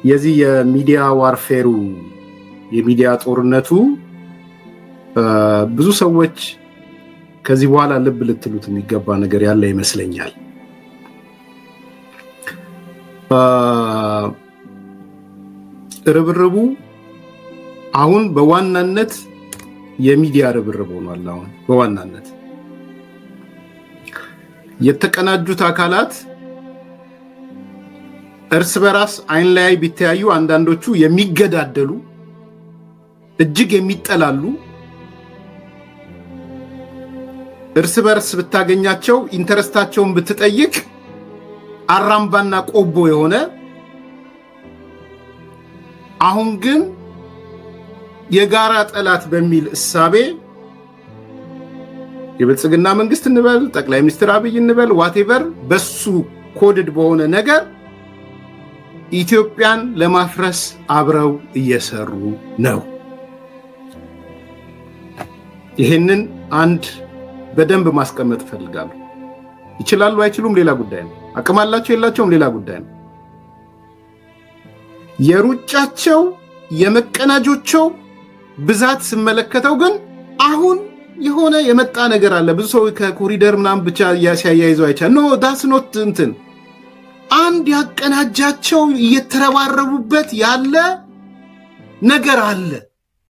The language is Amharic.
የዚህ የሚዲያ ዋርፌሩ የሚዲያ ጦርነቱ ብዙ ሰዎች ከዚህ በኋላ ልብ ልትሉት የሚገባ ነገር ያለ ይመስለኛል። ርብርቡ አሁን በዋናነት የሚዲያ ርብርብ ሆኗል። አሁን በዋናነት የተቀናጁት አካላት እርስ በራስ አይን ላይ ቢተያዩ አንዳንዶቹ የሚገዳደሉ እጅግ የሚጠላሉ እርስ በርስ ብታገኛቸው ኢንተረስታቸውን ብትጠይቅ አራምባና ቆቦ የሆነ አሁን ግን የጋራ ጠላት በሚል እሳቤ የብልጽግና መንግስት እንበል ጠቅላይ ሚኒስትር አብይ እንበል ዋቴቨር በሱ ኮድድ በሆነ ነገር ኢትዮጵያን ለማፍረስ አብረው እየሰሩ ነው። ይሄንን አንድ በደንብ ማስቀመጥ ፈልጋለሁ። ይችላሉ አይችሉም ሌላ ጉዳይ ነው። አቅም አላቸው የላቸውም ሌላ ጉዳይ ነው። የሩጫቸው የመቀናጆቸው ብዛት ስመለከተው ግን አሁን የሆነ የመጣ ነገር አለ። ብዙ ሰው ከኮሪደር ምናምን ብቻ ሲያያይዘው አይቻል። ኖ ዳስ ኖት እንትን አንድ ያቀናጃቸው እየተረባረቡበት ያለ ነገር አለ።